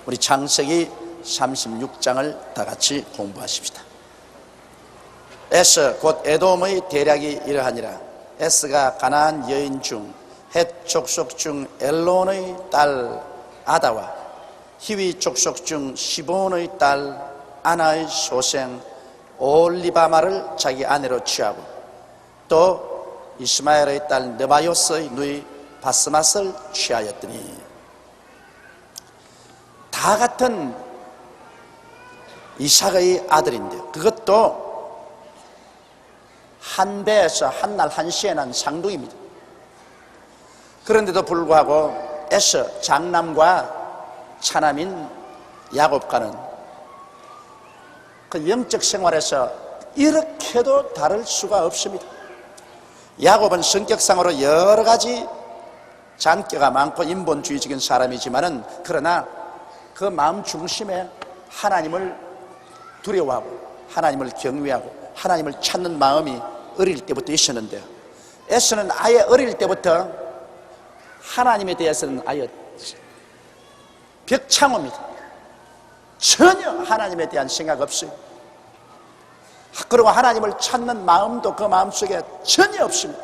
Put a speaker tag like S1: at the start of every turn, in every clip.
S1: 우리 창세기 36장을 다 같이 공부하십시다. 에스 곧 에돔의 대략이 이러하니라. 에스가 가나안 여인 중 헷 족속 중 엘론의 딸 아다와 히위 족속 중 시본의 딸 아나의 소생 올리바마를 자기 아내로 취하고 또 이스마엘의 딸 느바요스의 누이 바스맛을 취하였더니, 다 같은 이삭의 아들인데 그것도 한 배에서 한 날 한시에 난 쌍둥이입니다. 그런데도 불구하고 에서 장남과 차남인 야곱과는 그 영적 생활에서 이렇게도 다를 수가 없습니다. 야곱은 성격상으로 여러 가지 잔꾀가 많고 인본주의적인 사람이지만은, 그러나 그 마음 중심에 하나님을 두려워하고 하나님을 경외하고 하나님을 찾는 마음이 어릴 때부터 있었는데요, 에서는 아예 어릴 때부터 하나님에 대해서는 아예 벽창호입니다. 전혀 하나님에 대한 생각 없어요. 그리고 하나님을 찾는 마음도 그 마음속에 전혀 없습니다.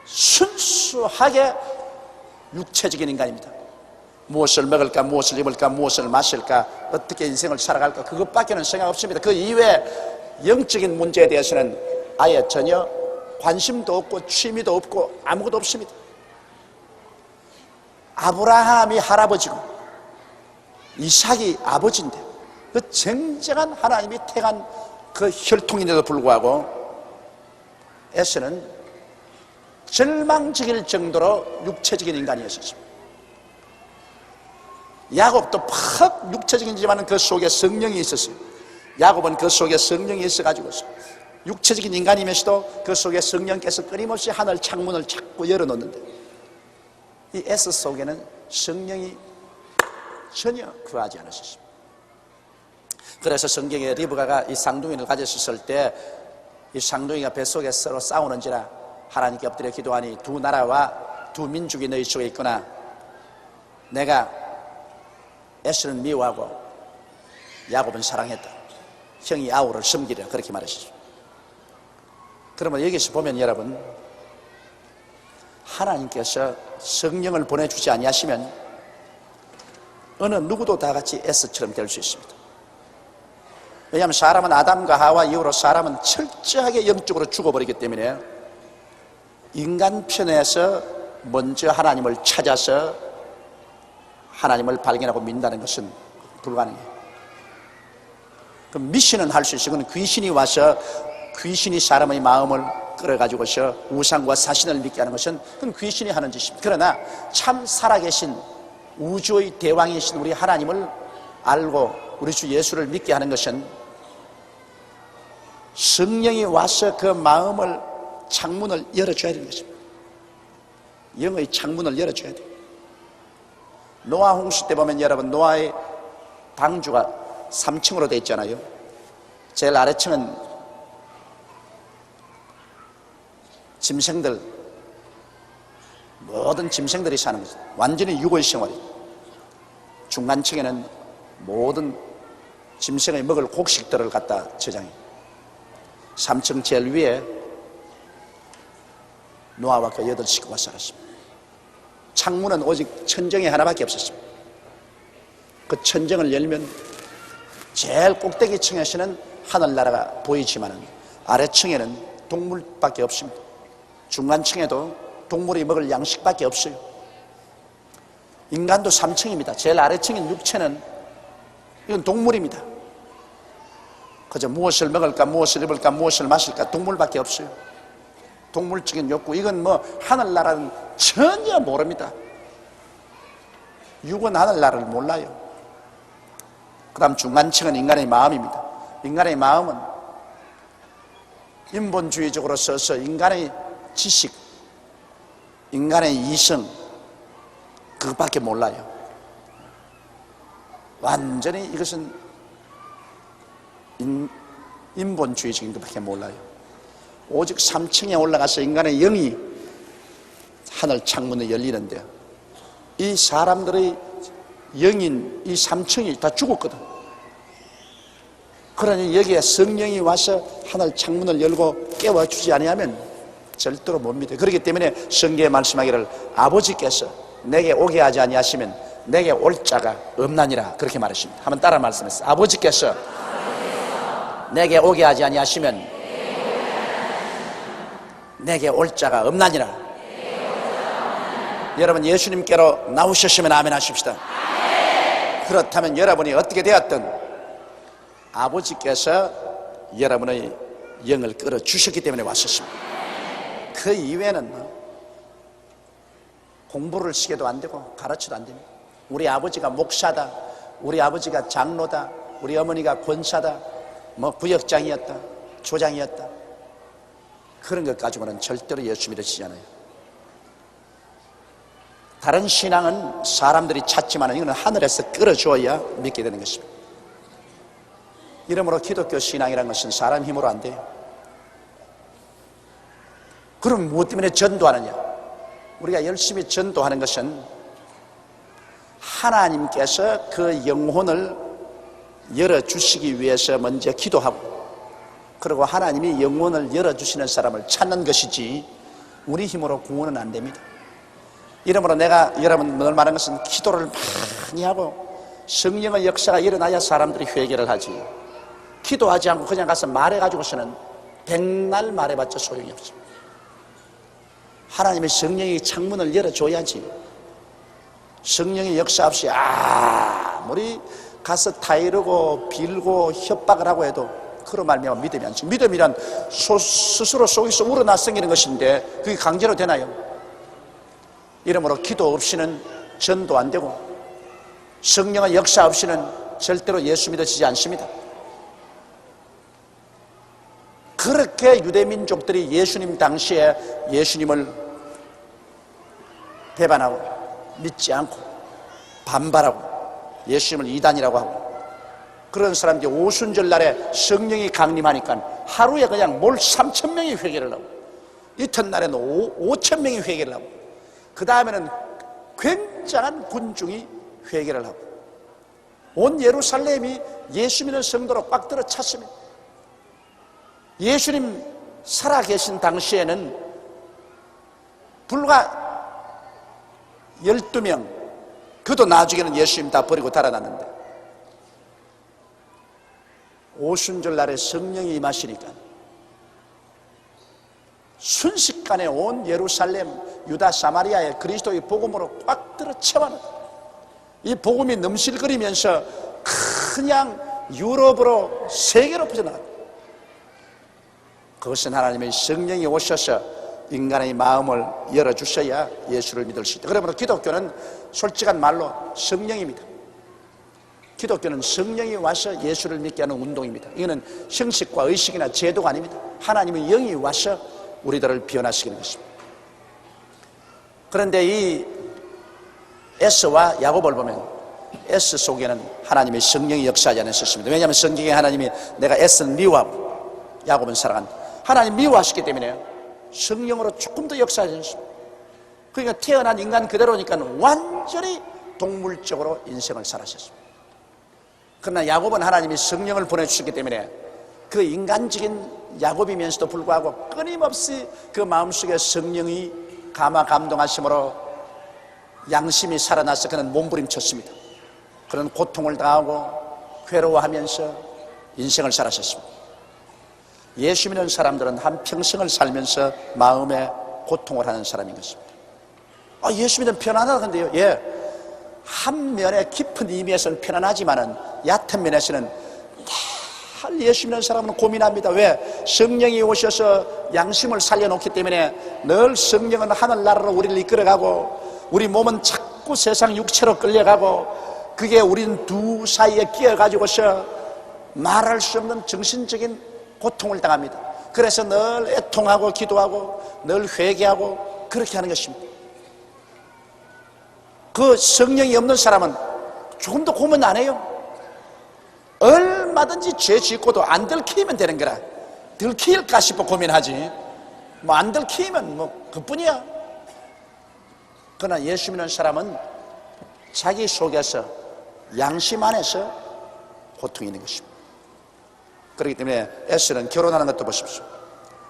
S1: 순수하게 육체적인 인간입니다. 무엇을 먹을까, 무엇을 입을까, 무엇을 마실까, 어떻게 인생을 살아갈까, 그것밖에는 생각 없습니다. 그 이외에 영적인 문제에 대해서는 아예 전혀 관심도 없고 취미도 없고 아무것도 없습니다. 아브라함이 할아버지고 이삭이 아버지인데 그 쟁쟁한 하나님이 택한 그 혈통인데도 불구하고 에서는 절망적일 정도로 육체적인 인간이었습니다. 야곱도 팍 육체적이지만 그 속에 성령이 있었어요. 야곱은 그 속에 성령이 있어가지고 육체적인 인간이면서도 그 속에 성령께서 끊임없이 하늘 창문을 자꾸 열어놓는데, 이 에스 속에는 성령이 전혀 구하지 않으셨습니다. 그래서 성경에 리브가가 이 쌍둥이를 가졌을 때 이 쌍둥이가 뱃속에 서로 싸우는지라 하나님께 엎드려 기도하니, 두 나라와 두 민족이 너희 속에 있구나. 내가 에스는 미워하고 야곱은 사랑했다. 형이 아우를 섬기려, 그렇게 말하시죠. 그러면 여기서 보면 여러분, 하나님께서 성령을 보내주지 아니하시면 어느 누구도 다 같이 에스처럼 될 수 있습니다. 왜냐하면 사람은 아담과 하와 이후로 사람은 철저하게 영적으로 죽어버리기 때문에 인간 편에서 먼저 하나님을 찾아서 하나님을 발견하고 믿는다는 것은 불가능해요. 그 미신은 할 수 있어요. 그건 귀신이 와서 귀신이 사람의 마음을 끌어가지고서 우상과 사신을 믿게 하는 것은 그건 귀신이 하는 짓입니다. 그러나 참 살아계신 우주의 대왕이신 우리 하나님을 알고 우리 주 예수를 믿게 하는 것은 성령이 와서 그 마음을 창문을 열어줘야 되는 것입니다. 영의 창문을 열어줘야 돼요. 노아 홍수 때 보면 여러분, 노아의 방주가 3층으로 되어 있잖아요. 제일 아래층은 짐승들, 모든 짐승들이 사는 거죠. 완전히 유골 생활이에요. 중간층에는 모든 짐승의 먹을 곡식들을 갖다 저장해요. 3층 제일 위에 노아와 그 8식구가 살았습니다. 창문은 오직 천정에 하나밖에 없었습니다. 그 천정을 열면 제일 꼭대기 층에서는 하늘나라가 보이지만 아래층에는 동물밖에 없습니다. 중간층에도 동물이 먹을 양식밖에 없어요. 인간도 3층입니다. 제일 아래층인 육체는 이건 동물입니다. 그저 무엇을 먹을까, 무엇을 입을까, 무엇을 마실까, 동물밖에 없어요. 동물적인 욕구, 이건 뭐 하늘나라는 전혀 모릅니다. 육은 하늘나라를 몰라요. 그 다음 중간층은 인간의 마음입니다. 인간의 마음은 인본주의적으로 써서 인간의 지식, 인간의 이성, 그것밖에 몰라요. 완전히 이것은 인본주의적인 것밖에 몰라요. 오직 3층에 올라가서 인간의 영이 하늘 창문이 열리는데, 이 사람들의 영인 이 3층이 다 죽었거든. 그러니 여기에 성령이 와서 하늘 창문을 열고 깨워주지 아니하면 절대로 못 믿어요. 그렇기 때문에 성경에 말씀하기를 아버지께서 내게 오게 하지 아니하시면 내게 올 자가 없나니라 그렇게 말하십니다. 한번 따라 말씀하세요. 아버지께서 내게 오게 하지 아니하시면 내게 올 자가 없나니라. 여러분 예수님께로 나오셨으면 아멘 하십시다. 그렇다면 여러분이 어떻게 되었든 아버지께서 여러분의 영을 끌어주셨기 때문에 왔었습니다. 그 이외에는 공부를 시켜도 안 되고 가르쳐도 안 됩니다. 우리 아버지가 목사다, 우리 아버지가 장로다, 우리 어머니가 권사다, 부역장이었다, 조장이었다, 그런 것 가지고는 절대로 예수 믿어지지 않아요. 다른 신앙은 사람들이 찾지만 이거는 하늘에서 끌어주어야 믿게 되는 것입니다. 이러므로 기독교 신앙이라는 것은 사람 힘으로 안 돼요. 그럼 무엇 때문에 전도하느냐? 우리가 열심히 전도하는 것은 하나님께서 그 영혼을 열어주시기 위해서 먼저 기도하고, 그리고 하나님이 영혼을 열어주시는 사람을 찾는 것이지 우리 힘으로 구원은 안 됩니다. 이러므로 내가 여러분 늘 말하는 것은 기도를 많이 하고 성령의 역사가 일어나야 사람들이 회개를 하지, 기도하지 않고 그냥 가서 말해가지고서는 백날 말해봤자 소용이 없습니다. 하나님의 성령이 창문을 열어줘야지. 성령의 역사 없이 아무리 가서 타이르고 빌고 협박을 하고 해도 그로 말미암아 믿음이 않죠. 믿음이란 스스로 속에서 우러나 생기는 것인데 그게 강제로 되나요? 이러므로 기도 없이는 전도 안 되고 성령의 역사 없이는 절대로 예수 믿어지지 않습니다. 그렇게 유대민족들이 예수님 당시에 예수님을 배반하고 믿지 않고 반발하고 예수님을 이단이라고 하고, 그런 사람들이 오순절 날에 성령이 강림하니까 하루에 그냥 몰 3,000명이 회개를 하고, 이튿날에는 5,000명이 회개를 하고, 그 다음에는 굉장한 군중이 회개를 하고, 온 예루살렘이 예수 믿는 성도로 꽉 들어 찼습니다. 예수님 살아계신 당시에는 불과 12명, 그도 나중에는 예수님 다 버리고 달아났는데, 오순절 날에 성령이 임하시니까 순식간에 온 예루살렘, 유다, 사마리아의 그리스도의 복음으로 꽉 들어 채워놨다. 이 복음이 넘실거리면서 그냥 유럽으로 세계로 퍼져나갔다. 그것은 하나님의 성령이 오셔서 인간의 마음을 열어주셔야 예수를 믿을 수 있다. 그러므로 기독교는 솔직한 말로 성령입니다. 기독교는 성령이 와서 예수를 믿게 하는 운동입니다. 이거는 형식과 의식이나 제도가 아닙니다. 하나님의 영이 와서 우리들을 변화시키는 것입니다. 그런데 이 S와 야곱을 보면 S 속에는 하나님의 성령이 역사하지 않았습니다. 왜냐하면 성경에 하나님이 내가 S는 미워하고 야곱은 사랑한다, 하나님 미워하시기 때문에 성령으로 조금 더 역사하지 않습니다. 그러니까 태어난 인간 그대로니까 완전히 동물적으로 인생을 살아셨습니다. 그러나 야곱은 하나님이 성령을 보내주셨기 때문에 그 인간적인 야곱이면서도 불구하고 끊임없이 그 마음속에 성령이 감화 감동하심으로 양심이 살아나서 그는 몸부림쳤습니다. 그런 고통을 당하고 괴로워하면서 인생을 살아셨습니다. 예수 믿는 사람들은 한평생을 살면서 마음에 고통을 하는 사람인 것입니다. 예수 믿으면 편안하던데요. 예, 한 면에 깊은 의미에서는 편안하지만은 얕은 면에서는 늘 예수 믿는 사람은 고민합니다. 왜? 성령이 오셔서 양심을 살려놓기 때문에 늘 성령은 하늘나라로 우리를 이끌어가고 우리 몸은 자꾸 세상 육체로 끌려가고 그게 우리는 두 사이에 끼어가지고서 말할 수 없는 정신적인 고통을 당합니다. 그래서 늘 애통하고 기도하고 늘 회개하고 그렇게 하는 것입니다. 그 성령이 없는 사람은 조금도 고민 안 해요. 얼마든지 죄 짓고도 안 들키면 되는 거라. 들킬까 싶어 고민하지 뭐 안 들키면 뭐 그뿐이야. 그러나 예수 믿는 사람은 자기 속에서 양심 안에서 고통이 있는 것입니다. 그렇기 때문에 에스는 결혼하는 것도 보십시오.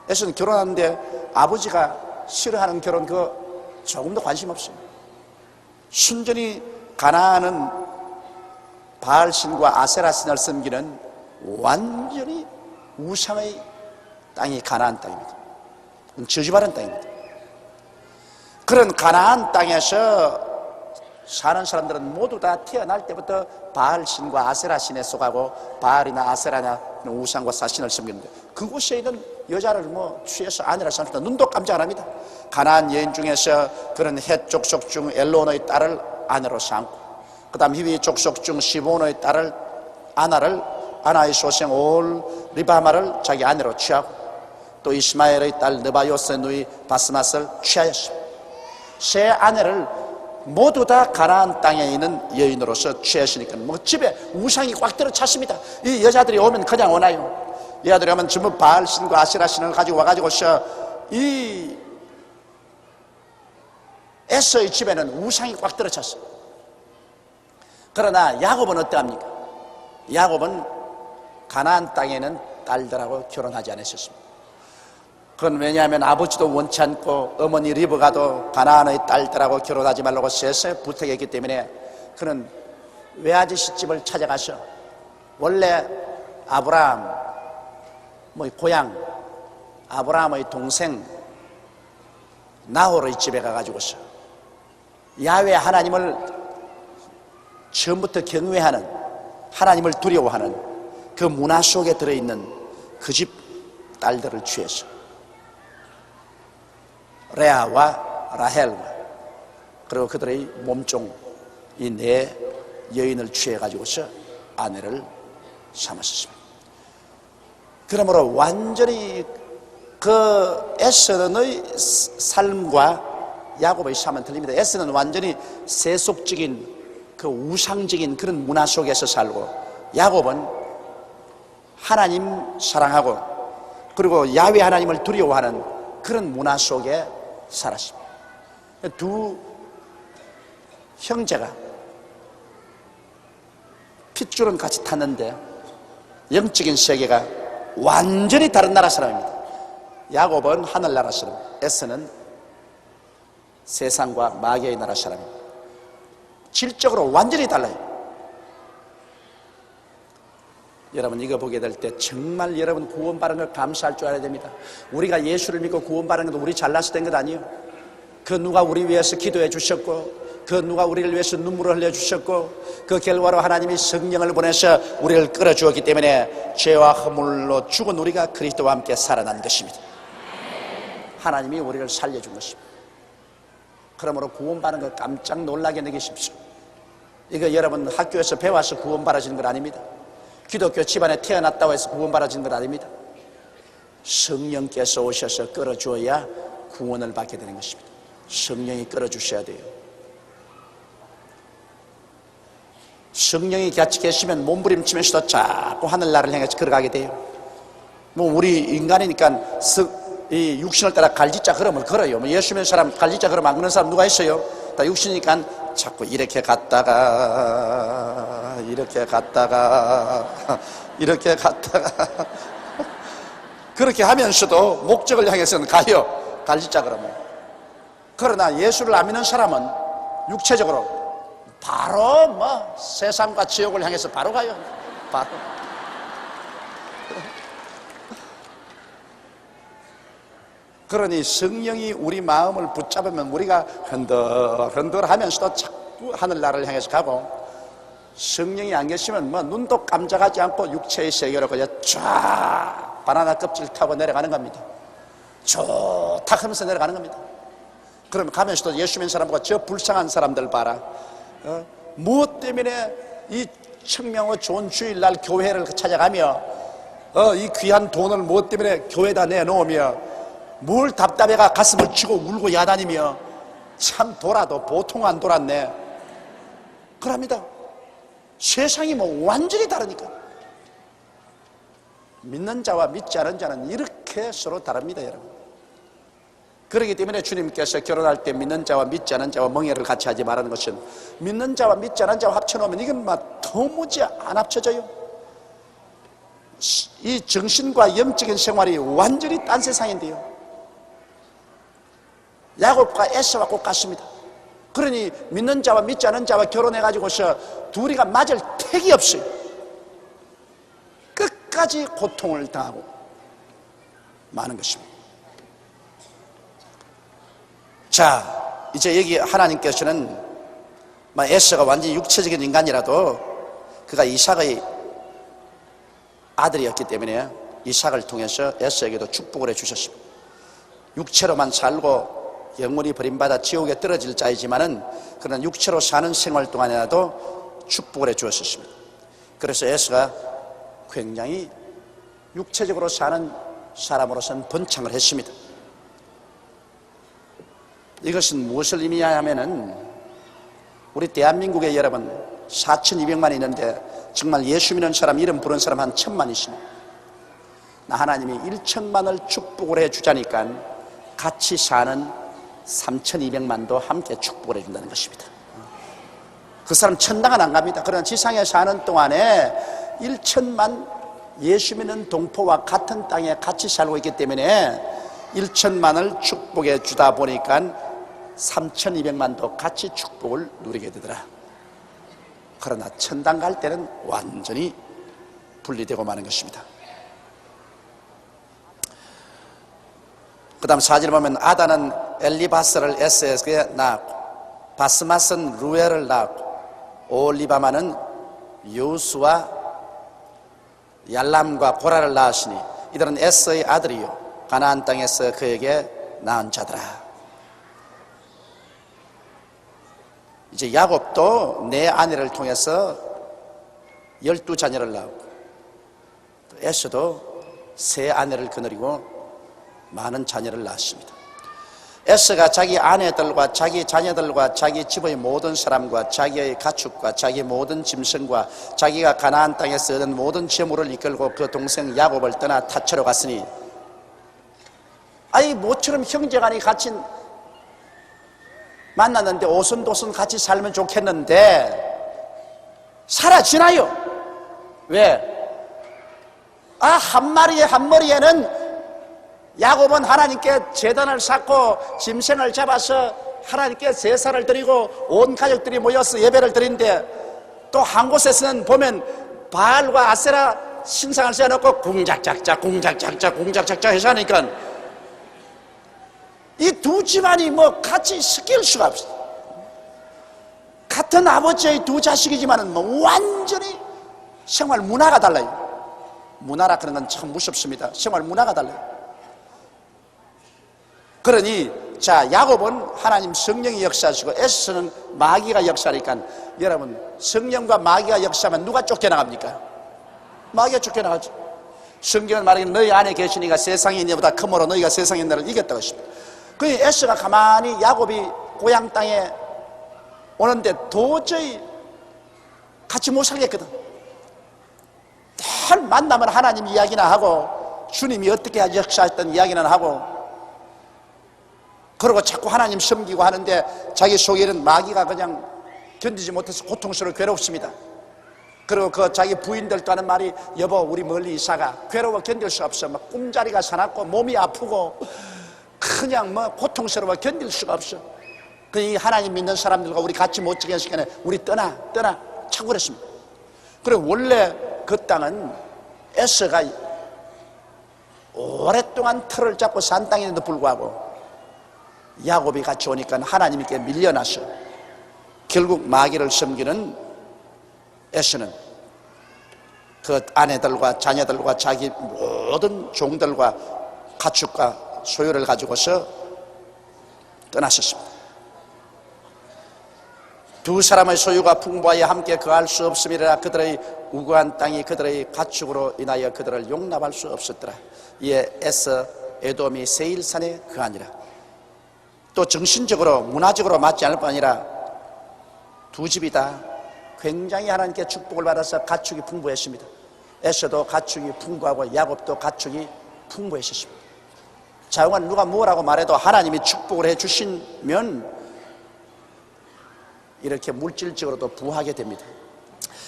S1: 에스는 결혼하는데 아버지가 싫어하는 결혼 그거 조금도 관심 없어요. 순전히 가나안은 바알신과 아세라신을 섬기는 완전히 우상의 땅이 가나안 땅입니다. 저주받은 땅입니다. 그런 가나안 땅에서 사는 사람들은 모두 다 태어날 때부터 바알신과 아세라신에 속하고 바알이나 아세라나 우상과 사신을 섬기는데 그곳에 있는 여자를 취해서 아내라 삼는다. 눈도 깜짝 안 합니다. 가나안 여인 중에서 그런 헷 족속 중 엘로노의 딸을 아내로 삼고 그 다음 히위 족속 중 시보노의 딸을 아나의 소생 올 리바마를 자기 아내로 취하고 또 이스마엘의 딸 느바요스의 누이 바스맛을 취하였습니다. 세 아내를 모두 다 가나안 땅에 있는 여인으로서 취했으니까 집에 우상이 꽉 들어찼습니다. 이 여자들이 오면 그냥 오나요? 여자들이 오면 전부 바알신과 아세라신을 가지고 와가지고서 이 에서의 집에는 우상이 꽉 들어찼어요. 그러나 야곱은 어떠합니까? 야곱은 가나안 땅에 있는 딸들하고 결혼하지 않으셨습니다. 그건 왜냐하면 아버지도 원치 않고 어머니 리브가도 가나안의 딸들하고 결혼하지 말라고 세세 부탁했기 때문에 그는 외아저씨 집을 찾아가서 원래 아브라함 고향 아브라함의 동생 나홀의 집에 가가지고서 야훼 하나님을 처음부터 경외하는 하나님을 두려워하는 그 문화 속에 들어있는 그 집 딸들을 취해서 레아와 라헬과 그리고 그들의 몸종 이 네 여인을 취해가지고서 아내를 삼았습니다. 그러므로 완전히 그 에스더의 삶과 야곱의 삶은 틀립니다. 에스더는 완전히 세속적인 그 우상적인 그런 문화 속에서 살고 야곱은 하나님 사랑하고 그리고 야훼 하나님을 두려워하는 그런 문화 속에 살았습니다. 두 형제가 핏줄은 같이 탔는데 영적인 세계가 완전히 다른 나라 사람입니다. 야곱은 하늘나라 사람, 에서는 세상과 마귀의 나라 사람입니다. 질적으로 완전히 달라요. 여러분 이거 보게 될 때 정말 여러분 구원받은 걸 감사할 줄 알아야 됩니다. 우리가 예수를 믿고 구원받은 것도 우리 잘나서 된 것 아니에요. 그 누가 우리 위해서 기도해 주셨고 그 누가 우리를 위해서 눈물을 흘려 주셨고 그 결과로 하나님이 성령을 보내서 우리를 끌어주었기 때문에 죄와 허물로 죽은 우리가 그리스도와 함께 살아난 것입니다. 하나님이 우리를 살려준 것입니다. 그러므로 구원받은 걸 깜짝 놀라게 여기십시오. 이거 여러분 학교에서 배워서 구원받아지는 건 아닙니다. 기독교 집안에 태어났다고 해서 구원받아지는 건 아닙니다. 성령께서 오셔서 끌어주어야 구원을 받게 되는 것입니다. 성령이 끌어주셔야 돼요. 성령이 같이 계시면 몸부림치면서도 자꾸 하늘나라를 향해서 걸어가게 돼요. 우리 인간이니까 이 육신을 따라 갈짓자 걸음을 걸어요. 예수 믿는 사람 갈짓자 걸음 안 걷는 사람 누가 있어요? 다 육신이니까 자꾸 이렇게 갔다가 이렇게 갔다가 이렇게 갔다가 그렇게 하면서도 목적을 향해서는 가요. 갈짓자 걸음을. 그러나 예수를 안 믿는 사람은 육체적으로 바로 세상과 지옥을 향해서 바로 가요. 바로. 그러니 성령이 우리 마음을 붙잡으면 우리가 흔들흔들 하면서도 자꾸 하늘나라를 향해서 가고 성령이 안 계시면 눈도 깜짝하지 않고 육체의 세계로 그냥 쫙 바나나 껍질 타고 내려가는 겁니다. 좋다 하면서 내려가는 겁니다. 그러면 가면서도 예수 믿는 사람 보고 저 불쌍한 사람들 봐라. 무엇 때문에 이 청명호 좋은 주일날 교회를 찾아가며 이 귀한 돈을 무엇 때문에 교회에다 내놓으며 뭘 답답해가 가슴을 치고 울고 야단이며 참 돌아도 보통 안 돌았네. 그럽니다. 세상이 완전히 다르니까. 믿는 자와 믿지 않은 자는 이렇게 서로 다릅니다, 여러분. 그렇기 때문에 주님께서 결혼할 때 믿는 자와 믿지 않은 자와 멍에를 같이 하지 말라는 것은, 믿는 자와 믿지 않은 자와 합쳐놓으면 이건 막 도무지 안 합쳐져요. 이 정신과 영적인 생활이 완전히 딴 세상인데요. 야곱과 에서와 꼭 같습니다. 그러니 믿는 자와 믿지 않은 자와 결혼해가지고서 둘이가 맞을 택이 없어요. 끝까지 고통을 당하고 마는 것입니다. 자, 이제 여기 하나님께서는 에서가 완전히 육체적인 인간이라도 그가 이삭의 아들이었기 때문에 이삭을 통해서 에서에게도 축복을 해주셨습니다. 육체로만 살고 영원히 버림받아 지옥에 떨어질 자이지만은 그러나 육체로 사는 생활 동안에라도 축복을 해주었습니다. 그래서 에서가 굉장히 육체적으로 사는 사람으로서는 번창을 했습니다. 이것은 무엇을 의미하냐면은 우리 대한민국에 여러분 4,200만이 있는데 정말 예수 믿는 사람, 이름 부른 사람 한 1,000만 있습니다. 하나님이 1,000만을 축복을 해주자니까 같이 사는 3,200만도 함께 축복을 해준다는 것입니다. 그 사람 천당은 안 갑니다. 그러나 지상에 사는 동안에 1,000만 예수 믿는 동포와 같은 땅에 같이 살고 있기 때문에 1,000만을 축복해 주다 보니까 3,200만도 같이 축복을 누리게 되더라. 그러나 천당 갈 때는 완전히 분리되고 마는 것입니다. 그 다음 4절 보면 아다는 엘리바스를 에스에게 낳았고 바스맛은 루엘을 낳았고 오홀리바마는 요수와 얄람과 고라를 낳았으니 이들은 에스의 아들이요 가나안 땅에서 그에게 낳은 자더라. 이제 야곱도 내 아내를 통해서 12자녀를 낳았고 에서도 세 아내를 거느리고 많은 자녀를 낳았습니다. 에서가 자기 아내들과 자기 자녀들과 자기 집의 모든 사람과 자기의 가축과 자기 모든 짐승과 자기가 가나안 땅에서 얻은 모든 재물을 이끌고 그 동생 야곱을 떠나 타처로 갔으니, 아이 모처럼 형제간이 같이 만났는데 오손도손 같이 살면 좋겠는데 사라지나요? 왜? 한 마리에 한 머리에는 야곱은 하나님께 제단을 쌓고 짐승을 잡아서 하나님께 제사를 드리고 온 가족들이 모여서 예배를 드리는데, 또 한 곳에서는 보면 바알과 아세라 신상을 세워놓고 궁작작작 궁작작작 궁작작작 해서 하니까 이 두 집안이 뭐 같이 섞일 수가 없어요. 같은 아버지의 두 자식이지만은 뭐 완전히 생활 문화가 달라요. 문화라 그런 건 참 무섭습니다. 생활 문화가 달라요. 그러니 자, 야곱은 하나님 성령이 역사하시고 에서는 마귀가 역사하니까, 여러분 성령과 마귀가 역사하면 누가 쫓겨나갑니까? 마귀가 쫓겨나가죠. 성경은 말하기를 너희 안에 계시니가 세상이 너보다 크므로 너희가 세상의 너를 이겼다고 했습니다. 그러니 에서가 가만히 야곱이 고향 땅에 오는데 도저히 같이 못 살겠거든. 늘 만나면 하나님 이야기나 하고 주님이 어떻게 역사했던 이야기나 하고, 그리고 자꾸 하나님 섬기고 하는데 자기 속에는 마귀가 그냥 견디지 못해서 고통스러워 괴롭습니다. 그리고 그 자기 부인들도 하는 말이 여보 우리 멀리 이사가, 괴로워 견딜 수 없어. 막 꿈자리가 사납고 몸이 아프고 그냥 뭐 고통스러워 견딜 수가 없어. 그 하나님 믿는 사람들과 우리 같이 못 지내는 시간에 우리 떠나 자꾸 그랬습니다. 그리고 원래 그 땅은 에서가 오랫동안 틀을 잡고 산 땅인데도 불구하고 야곱이 같이 오니까 하나님께 밀려나서 결국 마귀를 섬기는 에서는 그 아내들과 자녀들과 자기 모든 종들과 가축과 소유를 가지고서 떠났었습니다. 두 사람의 소유가 풍부하여 함께 거할 수 없음이라 그들의 우거한 땅이 그들의 가축으로 인하여 그들을 용납할 수 없었더라. 이에 에서 에돔이 세일산에 거하니라. 또 정신적으로 문화적으로 맞지 않을 뿐 아니라 두 집이 다 굉장히 하나님께 축복을 받아서 가축이 풍부했습니다. 에서도 가축이 풍부하고 야곱도 가축이 풍부했습니다. 자영한 누가 뭐라고 말해도 하나님이 축복을 해 주시면 이렇게 물질적으로도 부하게 됩니다.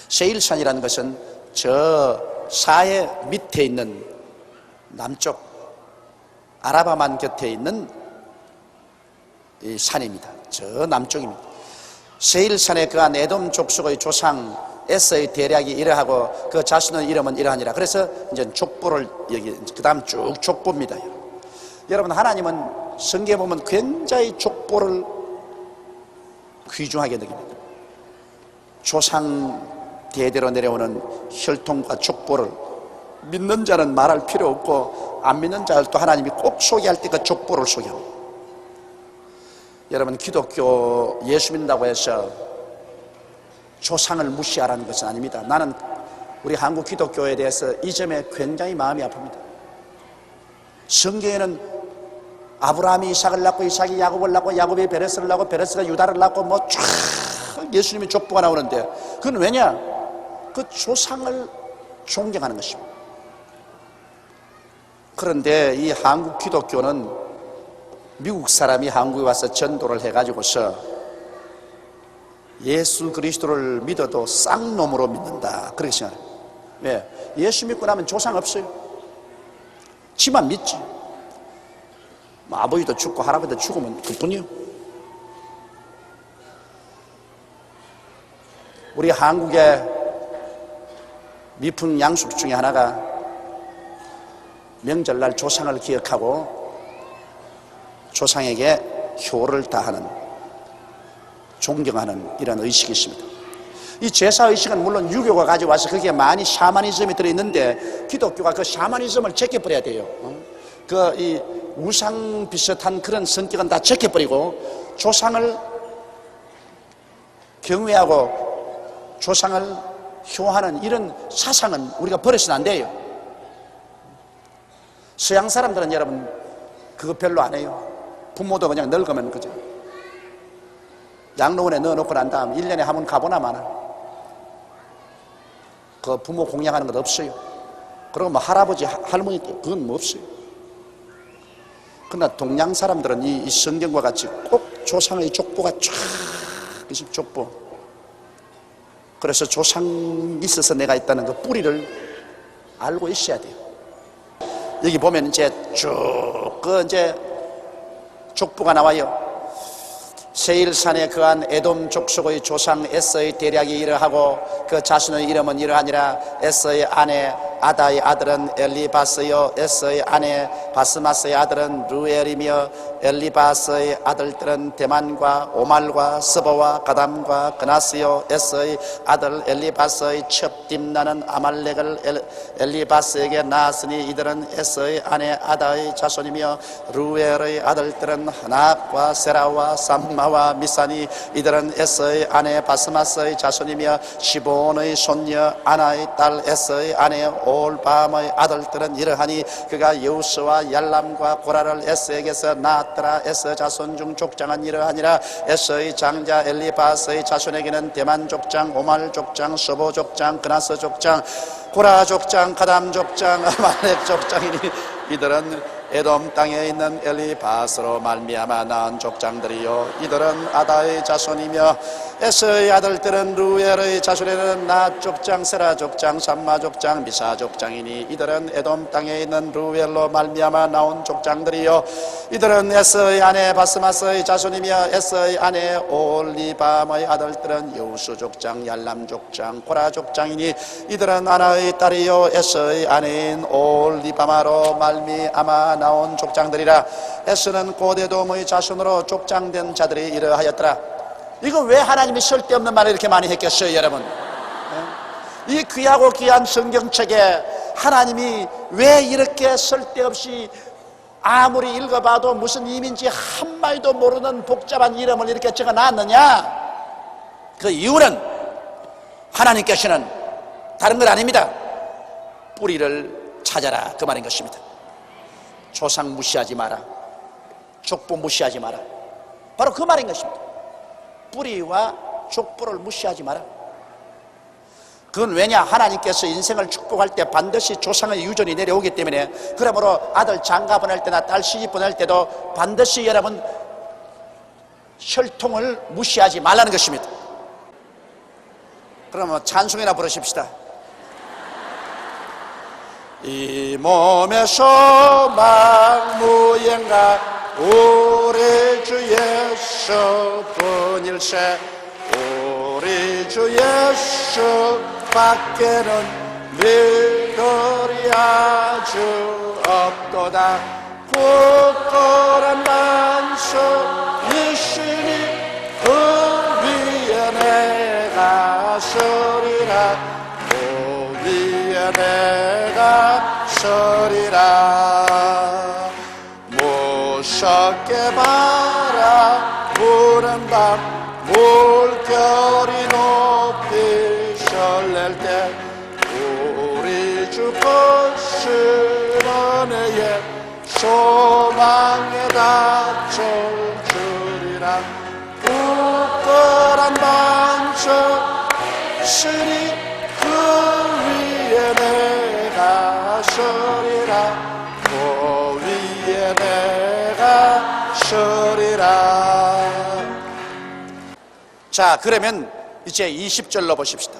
S1: 세일산이라는 것은 저 사해 밑에 있는 남쪽 아라바만 곁에 있는 이 산입니다. 저 남쪽입니다. 세일산에 그한 에돔 족속의 조상 에서의 대략이 이러하고 그 자신의 이름은 이러하니라. 그래서 이제 족보를 여기 그 다음 쭉 족보입니다. 여러분, 하나님은 성경에 보면 굉장히 족보를 귀중하게 여깁니다. 조상 대대로 내려오는 혈통과 족보를 믿는 자는 말할 필요 없고 안 믿는 자들도 하나님이 꼭 소개할 때 그 족보를 소개합니다. 여러분, 기독교 예수 믿는다고 해서 조상을 무시하라는 것은 아닙니다. 나는 우리 한국 기독교에 대해서 이 점에 굉장히 마음이 아픕니다. 성경에는 아브라함이 이삭을 낳고 이삭이 야곱을 낳고 야곱이 베레스를 낳고 베레스가 유다를 낳고 뭐 쫙 예수님의 족보가 나오는데 그건 왜냐? 그 조상을 존경하는 것입니다. 그런데 이 한국 기독교는 미국 사람이 한국에 와서 전도를 해가지고서 예수 그리스도를 믿어도 쌍놈으로 믿는다, 그렇게 생각해요. 왜? 예수 믿고 나면 조상 없어요. 지만 믿지. 아버지도 죽고 할아버지도 죽으면 그뿐이요. 우리 한국의 미풍 양식 중에 하나가 명절날 조상을 기억하고 조상에게 효를 다하는, 존경하는 이런 의식이 있습니다. 이 제사의식은 물론 유교가 가져와서 거기에 많이 샤머니즘이 들어있는데 기독교가 그 샤머니즘을 제껴버려야 돼요. 그 이 우상 비슷한 그런 성격은 다 제껴버리고 조상을 경외하고 조상을 효하는 이런 사상은 우리가 버려서는 안 돼요. 서양 사람들은 여러분 그거 별로 안 해요. 부모도 그냥 늙으면 그죠, 양로원에 넣어놓고 난 다음 1년에 한 번 가보나 마나. 그 부모 공양하는 것 없어요. 그리고 뭐 할아버지 할머니 그건 뭐 없어요. 그러나 동양 사람들은 이 성경과 같이 꼭 조상의 족보가 쫙 있습니다. 족보. 그래서 조상이 있어서 내가 있다는 그 뿌리를 알고 있어야 돼요. 여기 보면 이제 쭉 그 이제 족보가 나와요. 세일산에 거한 에돔 족속의 조상 에서의 대략이 이러하고 그 자신의 이름은 이러하니라. 에서의 아내 아다의 아들은 엘리바스요, 에서의 아내 바스마스의 아들은 루엘이며 엘리바스의 아들들은 데만과 오말과 스보와 가담과 그나스요. 에서의 아들 엘리바스의 첩 딥나는 아말렉을 엘리바스에게 낳았으니 이들은 에서의 아내 아다의 자손이며 루엘의 아들들은 하낙과 세라와 삼마와 미사니 이들은 에서의 아내 바스마스의 자손이며 시본의 손녀 아나의 딸 에서의 아내 올밤의 아들들은 이러하니 그가 여우스와 얄람과 고라를 에서에게서 낳았더라. 에서 자손 중 족장은 이러하니라. 에서의 장자 엘리바스의 자손에게는 대만 족장, 오말 족장, 서보 족장, 그나스 족장, 고라 족장, 가담 족장, 아말렉 족장이니 이들은 에돔 땅에 있는 엘리바스로 말미암아 낳은 족장들이요 이들은 아다의 자손이며 에서의 아들들은 루엘의 자손에는 낫 족장, 세라 족장, 삼마 족장, 미사 족장이니 이들은 에돔 땅에 있는 루엘로 말미암아 나온 족장들이요 이들은 에서의 아내 바스마스의 자손이며 에서의 아내 올리밤의 아들들은 여우수 족장, 얄람 족장, 고라 족장이니 이들은 아나의 딸이요 에서의 아내인 올리바마로 말미암아 나온 족장들이라. 에서는 고대돔의 자손으로 족장된 자들이 이러하였더라. 이거 왜 하나님이 쓸데없는 말을 이렇게 많이 했겠어요, 여러분? 이 귀하고 귀한 성경책에 하나님이 왜 이렇게 쓸데없이 아무리 읽어봐도 무슨 의미인지 한마디도 모르는 복잡한 이름을 이렇게 적어놨느냐? 그 이유는 하나님께서는 다른 건 아닙니다. 뿌리를 찾아라, 그 말인 것입니다. 조상 무시하지 마라, 족보 무시하지 마라, 바로 그 말인 것입니다. 뿌리와 족보를 무시하지 마라. 그건 왜냐? 하나님께서 인생을 축복할 때 반드시 조상의 유전이 내려오기 때문에, 그러므로 아들 장가 보낼 때나 딸 시집 보낼 때도 반드시 여러분 혈통을 무시하지 말라는 것입니다. 그러면 찬송이나 부르십시다. 이 몸에서 막무예가 우리 주 예수뿐일세. 우리 주 예수 밖에는 믿으리 아주 없도다. 굳건한 반석 이시니 그 위에 내가 서리라. 그 위에 내가 서리라. 무섭게 바라보는 밤 물결이 높이 설렐 때 우리 주 것은 은혜의 소망에 닿을 줄이라. 굳건한 반석 쓰니 그 위에 내가 서리라. 그 위에 내가 서리라. 자, 그러면 이제 20절로 보십시다.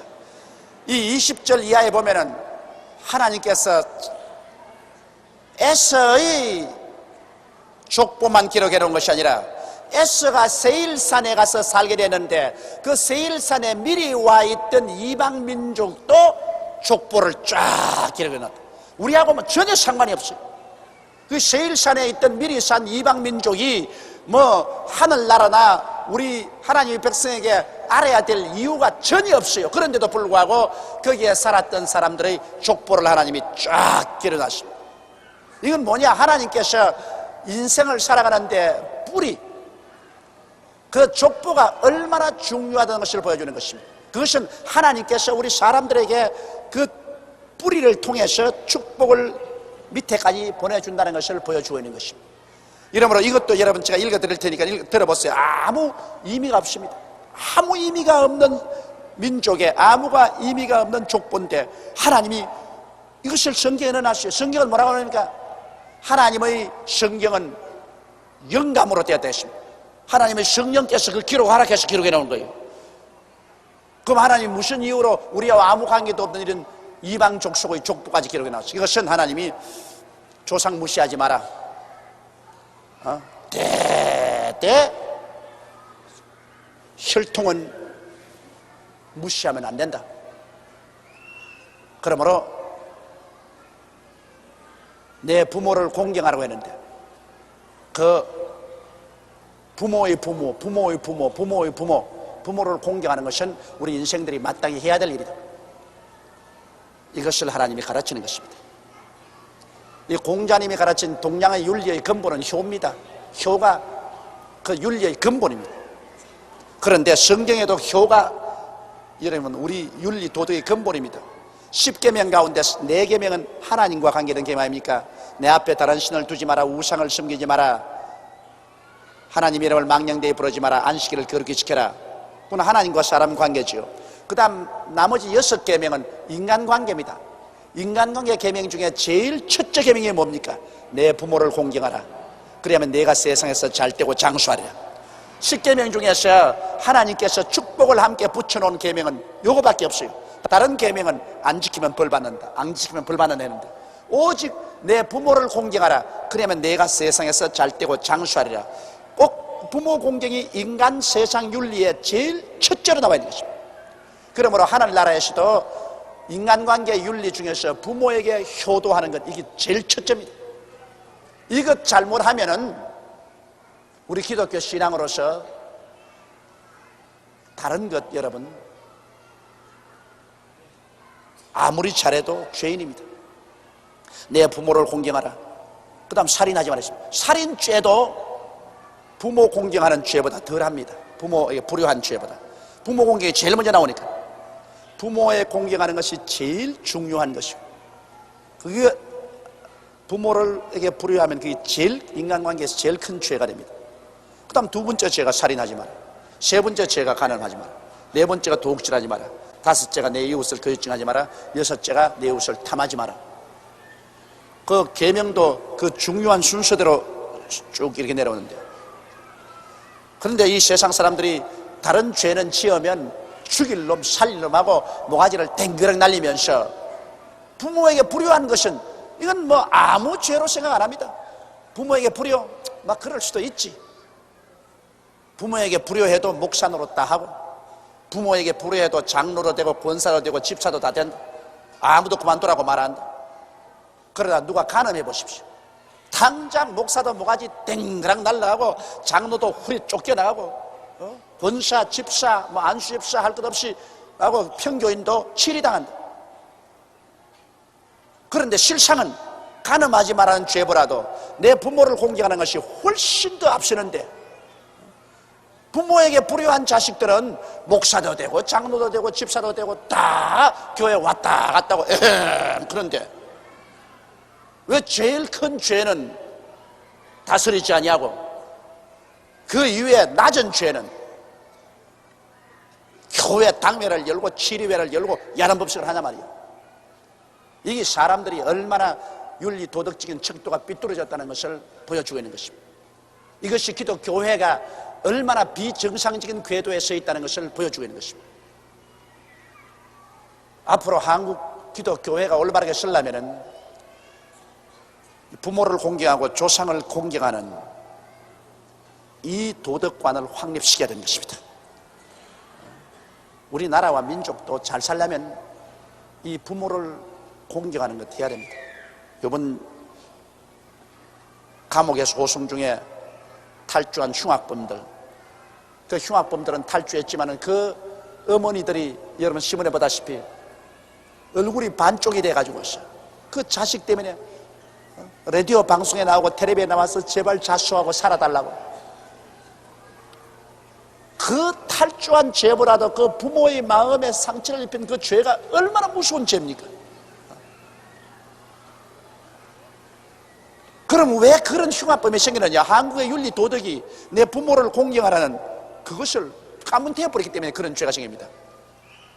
S1: 이 20절 이하에 보면은 하나님께서 에서의 족보만 기록해 놓은 것이 아니라 에서가 세일산에 가서 살게 되는데 그 세일산에 미리 와 있던 이방 민족도 족보를 쫙 기록해 놨다. 우리하고는 전혀 상관이 없어요. 그 세일산에 있던 미리 산 이방 민족이 뭐 하늘나라나 우리 하나님의 백성에게 알아야 될 이유가 전혀 없어요. 그런데도 불구하고 거기에 살았던 사람들의 족보를 하나님이 쫙 기록하십니다. 이건 뭐냐? 하나님께서 인생을 살아가는데 뿌리, 그 족보가 얼마나 중요하다는 것을 보여주는 것입니다. 그것은 하나님께서 우리 사람들에게 그 뿌리를 통해서 축복을 밑에까지 보내준다는 것을 보여주고 있는 것입니다. 이러므로 이것도 여러분 제가 읽어드릴 테니까 들어보세요. 아무 의미가 없습니다. 아무 의미가 없는 민족에 아무가 의미가 없는 족보인데 하나님이 이것을 성경에 넣어놨어요. 성경은 뭐라고 하니까 하나님의 성경은 영감으로 되었다 했습니다. 하나님의 성령께서 그 기록 허락해서 기록해 놓은 거예요. 그럼 하나님 무슨 이유로 우리와 아무 관계도 없는 이런 이방 족속의 족보까지 기록해 놨어요? 이것은 하나님이 조상 무시하지 마라. 대대 혈통은 무시하면 안 된다. 그러므로 내 부모를 공경하라고 했는데 그 부모의 부모, 부모의 부모, 부모의 부모, 부모를 공경하는 것은 우리 인생들이 마땅히 해야 될 일이다. 이것을 하나님이 가르치는 것입니다. 이 공자님이 가르친 동양의 윤리의 근본은 효입니다. 효가 그 윤리의 근본입니다. 그런데 성경에도 효가 여러분 우리 윤리 도덕의 근본입니다. 10계명 가운데 4계명은 하나님과 관계된 계명 아닙니까? 내 앞에 다른 신을 두지 마라, 우상을 섬기지 마라, 하나님 이름을 망령되이 부르지 마라, 안식일을 거룩히 지켜라. 그건 하나님과 사람 관계지요. 그 다음 나머지 6계명은 인간관계입니다. 인간관계 계명 중에 제일 첫째 계명이 뭡니까? 내 부모를 공경하라. 그러면 내가 세상에서 잘되고 장수하리라. 10계명 중에서 하나님께서 축복을 함께 붙여놓은 계명은 요거밖에 없어요. 다른 계명은 안 지키면 벌 받는다, 안 지키면 벌 받는 애는데 오직 내 부모를 공경하라. 그러면 내가 세상에서 잘되고 장수하리라. 꼭 부모 공경이 인간 세상 윤리의 제일 첫째로 나와 있는 것입니다. 그러므로 하늘나라에서도 인간관계 윤리 중에서 부모에게 효도하는 것, 이게 제일 첫째입니다. 이것 잘못하면은 우리 기독교 신앙으로서 다른 것 여러분 아무리 잘해도 죄인입니다. 내 부모를 공경하라. 그 다음 살인하지 말았습니다. 살인죄도 부모 공경하는 죄보다 덜합니다. 부모에게 불효한 죄보다. 부모 공경이 제일 먼저 나오니까 부모에 공경하는 것이 제일 중요한 것이고, 그게 부모에게 불효하면 그게 제일 인간관계에서 제일 큰 죄가 됩니다. 그 다음 2번째 죄가 살인하지 마라. 3번째 죄가 간음하지 마라. 4번째가 도둑질하지 마라. 5째가 내 이웃을 거짓증하지 마라. 6째가 내 이웃을 탐하지 마라. 그 계명도 그 중요한 순서대로 쭉 이렇게 내려오는데, 그런데 이 세상 사람들이 다른 죄는 지으면 죽일 놈 살릴 놈하고 모가지를 댕그락 날리면서 부모에게 불효한 것은 이건 뭐 아무 죄로 생각 안 합니다. 부모에게 불효 막 그럴 수도 있지. 부모에게 불효해도 목사 노릇 다 하고, 부모에게 불효해도 장로도 되고 권사도 되고 집사도 다 된다. 아무도 그만두라고 말 안 한다. 그러다 누가 간음해 보십시오. 당장 목사도 모가지 땡그랑 날라가고 장로도 훌이 쫓겨나가고 권사, 집사, 뭐 안수집사 할 것 없이 하고 평교인도 치리당한다. 그런데 실상은 간음하지 말라는 죄보다도 내 부모를 공경하는 것이 훨씬 더 앞서는데, 부모에게 불효한 자식들은 목사도 되고 장로도 되고 집사도 되고 다 교회 왔다 갔다 하고 그런데 왜 제일 큰 죄는 다스리지 아니하고 그 이외에 낮은 죄는 교회 당회를 열고 치리회를 열고 야단 법석을 하냐 말이야. 이게 사람들이 얼마나 윤리 도덕적인 척도가 삐뚤어졌다는 것을 보여주고 있는 것입니다. 이것이 기독교회가 얼마나 비정상적인 궤도에 서 있다는 것을 보여주고 있는 것입니다. 앞으로 한국 기독교회가 올바르게 서려면 부모를 공경하고 조상을 공경하는 이 도덕관을 확립시켜야 되는 것입니다. 우리나라와 민족도 잘 살려면 이 부모를 공경하는 것 해야 됩니다. 이번 감옥의 소송 중에 탈주한 흉악범들, 그 흉악범들은 탈주했지만 그 어머니들이 여러분 신문에 보다시피 얼굴이 반쪽이 돼가지고 있어요. 그 자식 때문에 라디오 방송에 나오고 텔레비에 나와서 제발 자수하고 살아달라고. 그 탈주한 죄보다도 그 부모의 마음에 상처를 입힌 그 죄가 얼마나 무서운 죄입니까? 그럼 왜 그런 흉악범이 생기느냐? 한국의 윤리 도덕이 내 부모를 공경하라는 그것을 까문태워버리기 때문에 그런 죄가 생깁니다.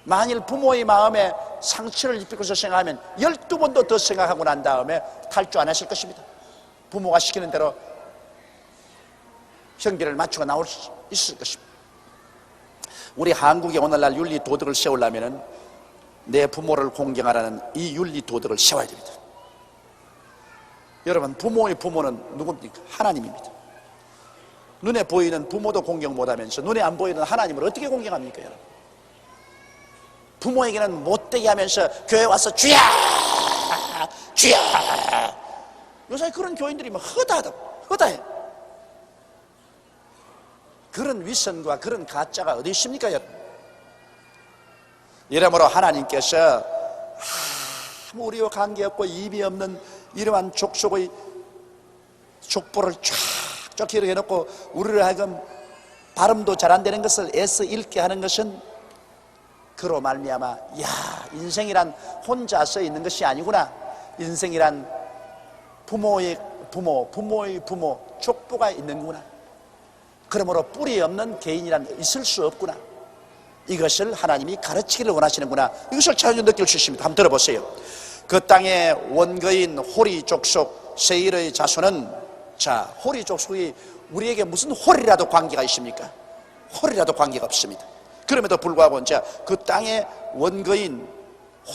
S1: 만일 부모의 마음에 상처를 입힐 것을 생각하면 12번도 더 생각하고 난 다음에 탈주 안 하실 것입니다. 부모가 시키는 대로 형벌을 맞추고 나올 수 있을 것입니다. 우리 한국의 오늘날 윤리 도덕을 세우려면 내 부모를 공경하라는 이 윤리 도덕을 세워야 됩니다. 여러분, 부모의 부모는 누굽니까? 하나님입니다. 눈에 보이는 부모도 공경 못하면서 눈에 안 보이는 하나님을 어떻게 공경합니까, 여러분? 부모에게는 못되게 하면서 교회 와서 주야 주야. 요새 그런 교인들이 막 허다해. 그런 위선과 그런 가짜가 어디 있습니까, 여러분? 이러므로 하나님께서 아무 우리와 관계없고 입이 없는 이러한 족속의 족보를 쫙쫙 이렇게 해놓고 우리를 하여금 발음도 잘 안 되는 것을 애써 읽게 하는 것은 그로 말미암아, 야, 인생이란 혼자서 있는 것이 아니구나. 인생이란 부모의 부모, 족보가 있는구나. 그러므로 뿌리 없는 개인이란 있을 수 없구나. 이것을 하나님이 가르치기를 원하시는구나. 이것을 자연히 느낄 수 있습니다. 한번 들어보세요. 그 땅의 원거인 호리 족속 세일의 자손은, 자, 호리 족속이 우리에게 무슨 홀이라도 관계가 있습니까? 홀이라도 관계가 없습니다. 그럼에도 불구하고 이제 그 땅의 원거인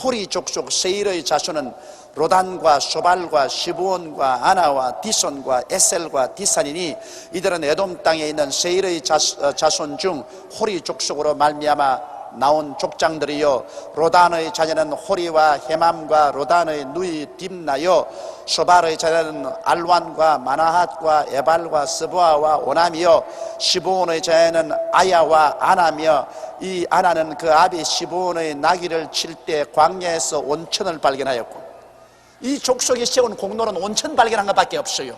S1: 호리 족속 세일의 자손은 로단과 소발과 시브온과 아나와 디손과 에셀과 디산이니 이들은 에돔 땅에 있는 세일의 자손 중 호리 족속으로 말미암아 나온 족장들이요, 로단의 자녀는 호리와 헤맘과 로단의 누이 딥나요, 소발의 자녀는 알완과 마나핫과 에발과 스보아와 오남이요, 시브온의 자녀는 아야와 아나며 이 아나는 그 아비 시브온의 나귀를 칠 때 광야에서 온천을 발견하였고, 이 족속이 세운 공로는 온천 발견한 것밖에 없어요.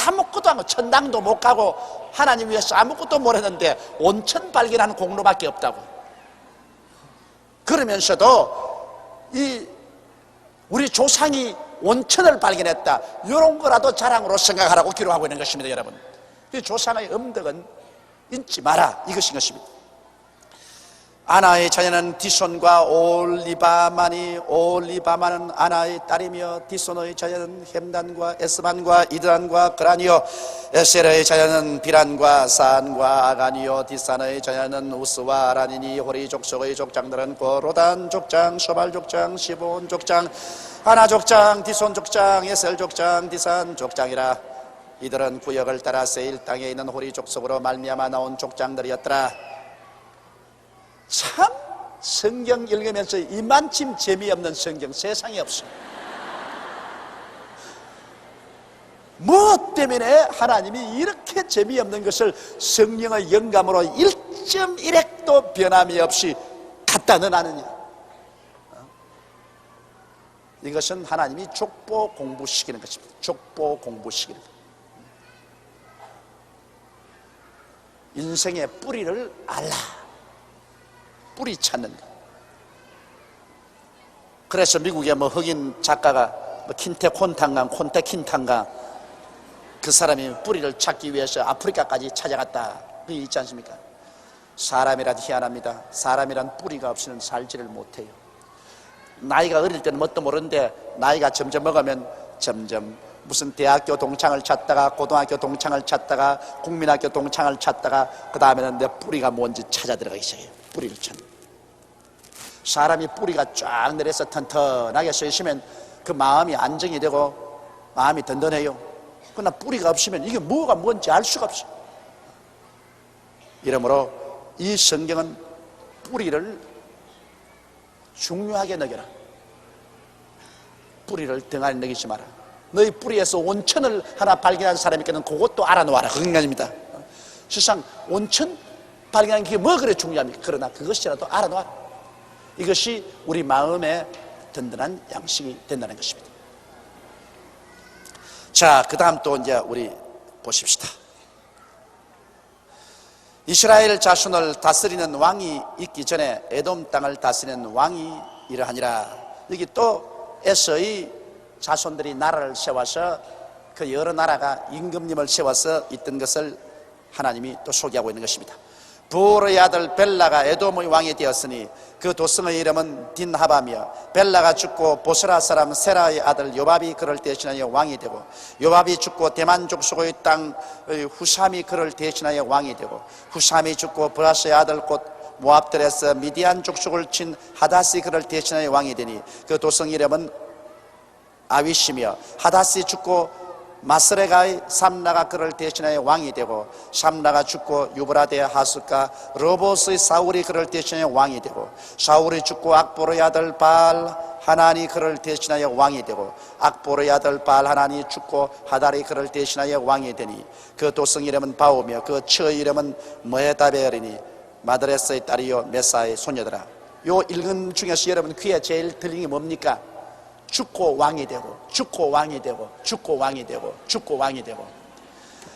S1: 아무것도 안 하고 천당도 못 가고 하나님 위해서 아무것도 못 했는데 온천 발견한 공로밖에 없다고. 그러면서도 이 우리 조상이 온천을 발견했다, 이런 거라도 자랑으로 생각하라고 기록하고 있는 것입니다. 여러분, 이 조상의 음덕은 잊지 마라, 이것인 것입니다. 아나의 자녀는 디손과 올리바마니, 올리바마는 아나의 딸이며 디손의 자녀는 햄단과 에스반과 이드란과 그라니요, 에셀의 자녀는 비란과 산과 아가니요, 디산의 자녀는 우스와 아라니니. 호리 족속의 족장들은 고로단 족장, 소발 족장, 시본 족장, 아나 족장, 디손 족장, 에셀 족장, 디산 족장이라. 이들은 구역을 따라 세일 땅에 있는 호리 족속으로 말미암아 나온 족장들이었더라. 참 성경 읽으면서 이만큼 재미없는 성경 세상에 없어. 무엇 때문에 하나님이 이렇게 재미없는 것을 성령의 영감으로 1.1핵도 변함이 없이 갖다 넣어놨느냐. 이것은 하나님이 족보 공부시키는 것입니다. 족보 공부시키는 것. 인생의 뿌리를 알라. 뿌리 찾는 것. 그래서 미국의 흑인 작가가 킨테 콘탄강, 콘테 킨탄강, 그 사람이 뿌리를 찾기 위해서 아프리카까지 찾아갔다. 그게 있지 않습니까? 사람이란 희한합니다. 사람이란 뿌리가 없이는 살지를 못해요. 나이가 어릴 때는 뭣도 모르는데 나이가 점점 먹으면 점점 무슨 대학교 동창을 찾다가 고등학교 동창을 찾다가 국민학교 동창을 찾다가 그 다음에는 내 뿌리가 뭔지 찾아 들어가기 시작해요. 뿌리를 찾는. 사람이 뿌리가 쫙 내려서 튼튼하게 서 있으면 그 마음이 안정이 되고 마음이 든든해요. 그러나 뿌리가 없으면 이게 뭐가 뭔지 알 수가 없어요. 이러므로 이 성경은 뿌리를 중요하게 여겨라. 뿌리를 등한히 여기지 마라. 너희 뿌리에서 온천을 하나 발견한 사람이 있거든 그것도 알아놓아라. 그 인간입니다. 세상 온천 발견하는 게 뭐 그래 중요합니까? 그러나 그것이라도 알아놓아라. 이것이 우리 마음의 든든한 양식이 된다는 것입니다. 자, 그 다음 또 이제 우리 보십시다. 이스라엘 자손을 다스리는 왕이 있기 전에 에돔 땅을 다스리는 왕이 이러하니라. 여기 또 에서의 자손들이 나라를 세워서 그 여러 나라가 임금님을 세워서 있던 것을 하나님이 또 소개하고 있는 것입니다. 부르의 아들 벨라가 에돔의 왕이 되었으니 그 도성의 이름은 딘하바며 벨라가 죽고 보스라 사람 세라의 아들 요밥이 그를 대신하여 왕이 되고 요밥이 죽고 대만 족속의 땅의 후삼이 그를 대신하여 왕이 되고 후삼이 죽고 브라스의 아들 곧 모압들에서 미디안 족속을 친 하닷이 그를 대신하여 왕이 되니 그 도성 이름은 아위시며 하닷이 죽고 마스레가의 삼라가 그를 대신하여 왕이 되고 삼라가 죽고 유브라데 하스가 로봇의 사울이 그를 대신하여 왕이 되고 사울이 죽고 악보르의 아들 바알 하나니 그를 대신하여 왕이 되고 악보르의 아들 바알 하나니 죽고 하달이 그를 대신하여 왕이 되니 그 도성 이름은 바오며 그 처의 이름은 모에다베어리니 마드레스의 딸이요 메사의 소녀더라. 요 읽은 중에서 여러분 귀에 제일 들리는 게 뭡니까? 죽고 왕이 되고 죽고 왕이 되고 죽고 왕이 되고 죽고 왕이 되고.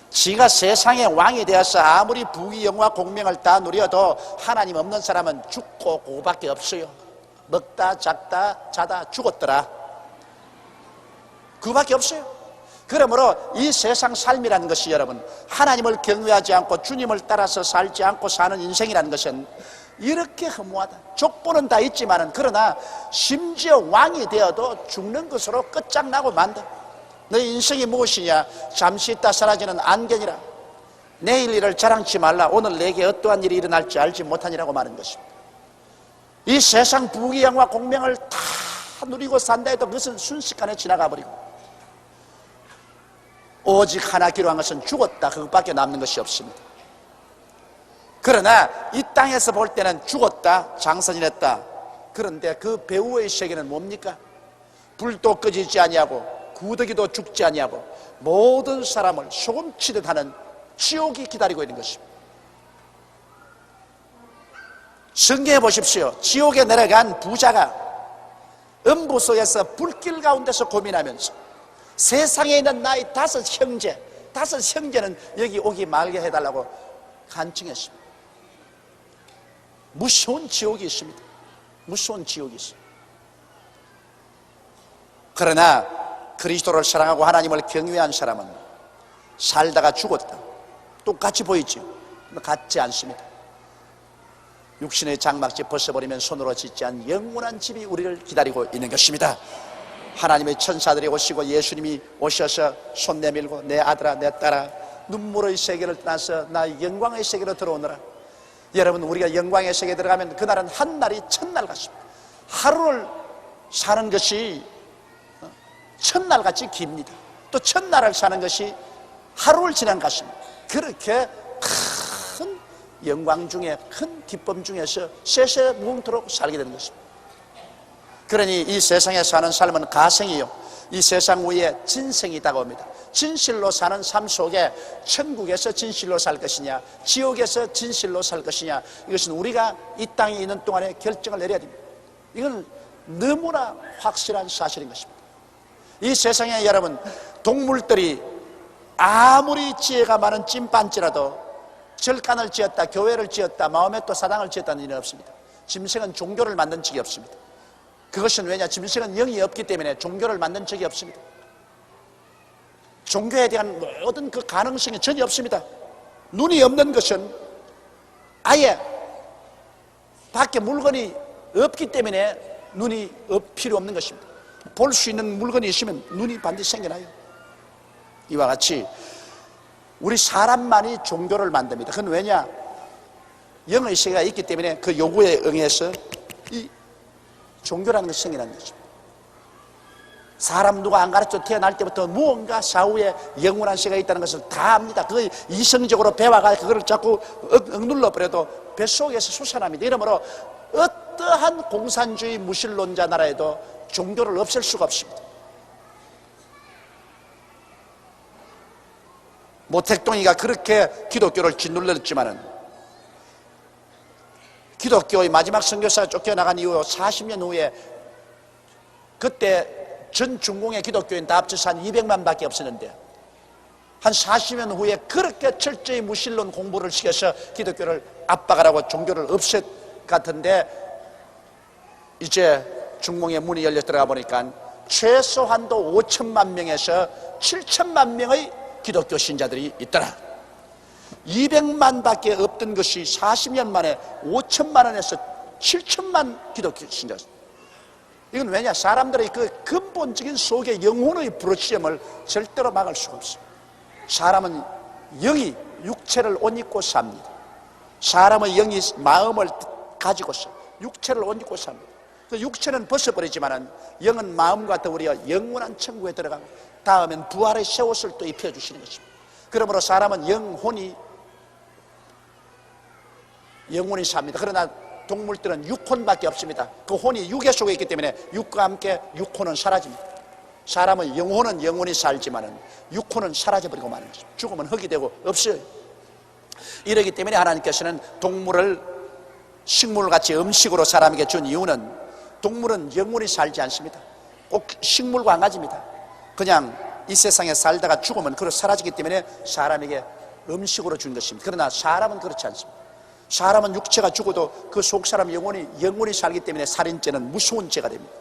S1: 지가 세상의 왕이 되어서 아무리 부귀 영화 공명을 다 누려도 하나님 없는 사람은 죽고 그거밖에 없어요. 먹다 작다 자다 죽었더라. 그거밖에 없어요. 그러므로 이 세상 삶이라는 것이 여러분 하나님을 경외하지 않고 주님을 따라서 살지 않고 사는 인생이라는 것은 이렇게 허무하다. 족보는 다 있지만은 그러나 심지어 왕이 되어도 죽는 것으로 끝장나고 만다. 너희 인생이 무엇이냐? 잠시 있다 사라지는 안견이라. 내일 일을 자랑치 말라. 오늘 내게 어떠한 일이 일어날지 알지 못하니라고 말하는 것입니다. 이 세상 부귀영화 공명을 다 누리고 산다 해도 그것은 순식간에 지나가 버리고 오직 하나 기록한 것은 죽었다. 그것밖에 남는 것이 없습니다. 그러나 이 땅에서 볼 때는 죽었다, 장선이랬다. 그런데 그 배후의 세계는 뭡니까? 불도 꺼지지 아니하고 구더기도 죽지 아니하고 모든 사람을 소금치듯 하는 지옥이 기다리고 있는 것입니다. 성경에 보십시오. 지옥에 내려간 부자가 음부 속에서 불길 가운데서 고민하면서 세상에 있는 나의 다섯 형제는 여기 오기 말게 해달라고 간청했습니다. 무서운 지옥이 있습니다. 무서운 지옥이 있습니다. 그러나 그리스도를 사랑하고 하나님을 경외한 사람은 살다가 죽었다. 똑같이 보이죠? 같지 않습니다. 육신의 장막집 벗어버리면 손으로 짓지 않은 영원한 집이 우리를 기다리고 있는 것입니다. 하나님의 천사들이 오시고 예수님이 오셔서 손 내밀고 내 아들아 내 딸아 눈물의 세계를 떠나서 나 영광의 세계로 들어오너라. 여러분, 우리가 영광의 세계에 들어가면 그날은 한 날이 천날 같습니다. 하루를 사는 것이 천날같이 깁니다. 또 천날을 사는 것이 하루를 지난 것 같습니다. 그렇게 큰 영광 중에 큰 기쁨 중에서 세세무궁토록 살게 되는 것입니다. 그러니 이 세상에 사는 삶은 가생이요, 이 세상 위에 진생이 다가옵니다. 진실로 사는 삶 속에 천국에서 진실로 살 것이냐, 지옥에서 진실로 살 것이냐, 이것은 우리가 이 땅에 있는 동안에 결정을 내려야 됩니다. 이건 너무나 확실한 사실인 것입니다. 이 세상에 여러분, 동물들이 아무리 지혜가 많은 찐빤지라도 절간을 지었다, 교회를 지었다, 마호메토 사당을 지었다는 일은 없습니다. 짐승은 종교를 만든 적이 없습니다. 그것은 왜냐? 짐승은 영이 없기 때문에 종교를 만든 적이 없습니다. 종교에 대한 모든 그 가능성이 전혀 없습니다. 눈이 없는 것은 아예 밖에 물건이 없기 때문에 눈이 필요 없는 것입니다. 볼 수 있는 물건이 있으면 눈이 반드시 생겨나요. 이와 같이 우리 사람만이 종교를 만듭니다. 그건 왜냐? 영의 세계가 있기 때문에 그 요구에 응해서 이 종교라는 것이 생겨나는 것입니다. 사람 누가 안 가르쳐 태어날 때부터 무언가 사후에 영원한 세계가 있다는 것을 다 압니다. 그걸 이성적으로 배워가 그걸 자꾸 억눌러버려도 뱃속에서 솟아납니다. 이러므로 어떠한 공산주의 무신론자 나라에도 종교를 없앨 수가 없습니다. 모택동이가 그렇게 기독교를 짓눌렀지만은 기독교의 마지막 선교사가 쫓겨나간 이후 40년 후에 그때 전 중공의 기독교인 다 합쳐서 한 200만 밖에 없었는데 한 40년 후에 그렇게 철저히 무신론 공부를 시켜서 기독교를 압박하라고 종교를 없앴 같은데 이제 중공의 문이 열려 들어가 보니까 최소한도 5천만 명에서 7천만 명의 기독교 신자들이 있더라. 200만 밖에 없던 것이 40년 만에 5천만 원에서 7천만 기독교 신자. 이건 왜냐? 사람들의 그 근본적인 속의 영혼의 부르짖음을 절대로 막을 수가 없어요. 사람은 영이 육체를 옷 입고 삽니다. 사람의 영이 마음을 가지고서 육체를 옷 입고 삽니다. 그 육체는 벗어버리지만은 영은 마음과 더불어 영원한 천국에 들어가고 다음엔 부활의 새 옷을 또 입혀주시는 것입니다. 그러므로 사람은 영혼이 삽니다. 그러나 동물들은 육혼밖에 없습니다. 그 혼이 육의 속에 있기 때문에 육과 함께 육혼은 사라집니다. 사람은 영혼이 살지만은 육혼은 사라져버리고 마는 것입니다. 죽으면 흙이 되고 없어요. 이러기 때문에 하나님께서는 동물을 식물같이 음식으로 사람에게 준 이유는 동물은 영혼이 살지 않습니다. 꼭 식물과 한 가지입니다. 그냥 이 세상에 살다가 죽으면 그로 사라지기 때문에 사람에게 음식으로 준 것입니다. 그러나 사람은 그렇지 않습니다. 사람은 육체가 죽어도 그 속 사람 영혼이 살기 때문에 살인죄는 무서운 죄가 됩니다.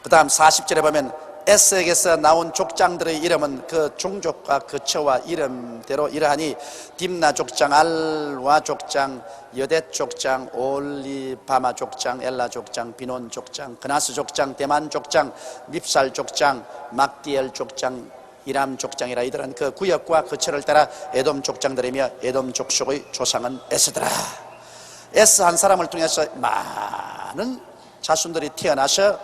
S1: 그 다음 40절에 보면 에스에게서 나온 족장들의 이름은 그 종족과 거처와 이름대로 이러하니 딥나 족장, 알와 족장, 여댓 족장, 올리바마 족장, 엘라 족장, 비논 족장, 그나스 족장, 대만 족장, 밉살 족장, 막디엘 족장, 이람 족장이라. 이들은 그 구역과 거처를 따라 에돔 족장들이며 에돔 족속의 조상은 에스더라. 에스 한 사람을 통해서 많은 자손들이 태어나서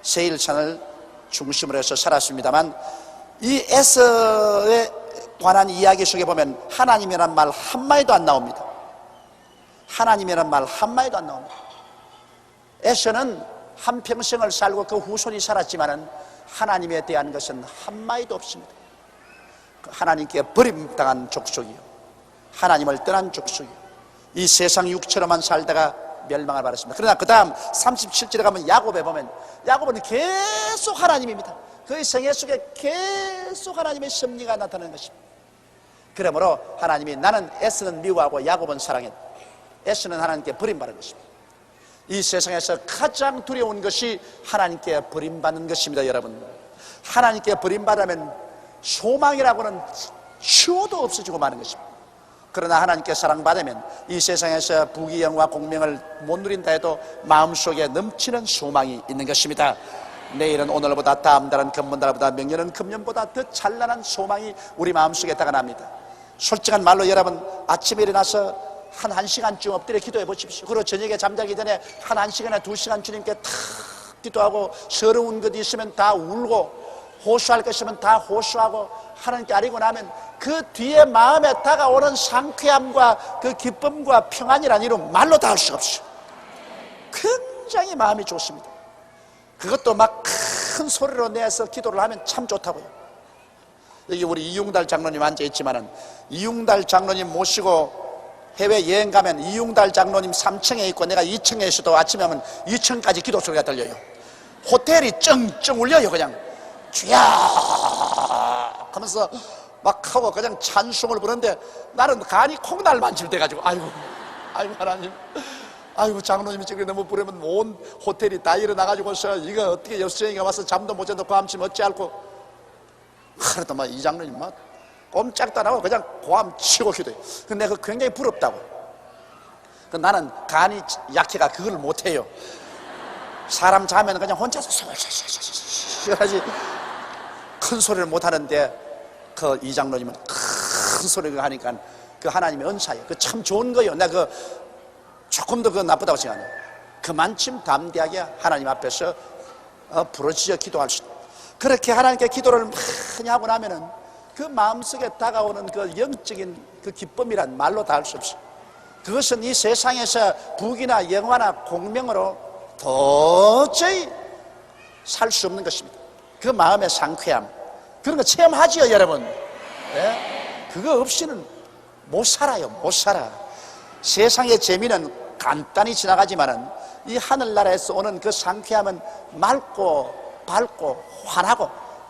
S1: 세일산을 중심으로 해서 살았습니다만 이 에스에 관한 이야기 속에 보면 하나님이란 말 한마디도 안 나옵니다. 하나님이란 말 한마디도 안 나옵니다. 에스는 한평생을 살고 그 후손이 살았지만은 하나님에 대한 것은 한마디도 없습니다. 하나님께 버림당한 족속이요, 하나님을 떠난 족속이요, 이 세상 육체로만 살다가 멸망을 받았습니다. 그러나 그 다음 37절에 가면 야곱에 보면 야곱은 계속 하나님입니다. 그의 생애 속에 계속 하나님의 섭리가 나타나는 것입니다. 그러므로 하나님이 나는 에스는 미워하고 야곱은 사랑했다. 에스는 하나님께 버림받은 것입니다. 이 세상에서 가장 두려운 것이 하나님께 버림받는 것입니다. 여러분, 하나님께 버림받으면 소망이라고는 추워도 없어지고 마는 것입니다. 그러나 하나님께 사랑받으면 이 세상에서 부귀영화 공명을 못 누린다 해도 마음속에 넘치는 소망이 있는 것입니다. 내일은 오늘보다, 다음 달은 금번달보다, 명년은 금년보다 더 찬란한 소망이 우리 마음속에 다가납니다. 솔직한 말로 여러분, 아침에 일어나서 한 1시간쯤 엎드려 기도해 보십시오. 그리고 저녁에 잠자기 전에 한 1시간이나 2시간 주님께 탁 기도하고, 서러운 것 있으면 다 울고, 호소할 것이면 다 호소하고 하나님께 아뢰고 나면 그 뒤에 마음에 다가오는 상쾌함과 그 기쁨과 평안이란 이름 말로 다 할 수가 없어요. 굉장히 마음이 좋습니다. 그것도 막 큰 소리로 내서 기도를 하면 참 좋다고요. 여기 우리 이용달 장로님 앉아있지만은, 이용달 장로님 모시고 해외여행 가면 이용달 장로님 3층에 있고 내가 2층에 있어도 아침에 하면 2층까지 기도 소리가 들려요. 호텔이 쩡쩡 울려요. 그냥 주야 하면서 막 하고 그냥 찬송을 부르는데, 나는 간이 콩날만 질돼가지고 아이고 하나님, 아이고 장로님이 지금 너무 부르면 온 호텔이 다 일어나가지고서 이거 어떻게 여수정이가 와서 잠도 못 자도 그 아침에 어찌할꼬. 그래도 막 이 장로님 막 꼼짝도 안 하고 그냥 고함 치고 기도해. 근데 그 굉장히 부럽다고. 나는 간이 약해가 그걸 못해요. 사람 자면 그냥 혼자서 하지 큰 소리를 못하는데, 그 이 장로님은 큰 소리를 하니까 그 하나님의 은사예요. 그 참 좋은 거예요. 내가 그 조금도 그 나쁘다고 생각 안 해요. 그만큼 담대하게 하나님 앞에서 부르짖어 기도할 수 있다. 그렇게 하나님께 기도를 많이 하고 나면은 그 마음속에 다가오는 그 영적인 그 기쁨이란 말로 다 할 수 없어요. 그것은 이 세상에서 부귀나 영화나 공명으로 도저히 살 수 없는 것입니다. 그 마음의 상쾌함, 그런 거 체험하지요 여러분. 네? 그거 없이는 못 살아요. 못 살아. 세상의 재미는 간단히 지나가지만은 이 하늘나라에서 오는 그 상쾌함은 맑고 밝고 환하고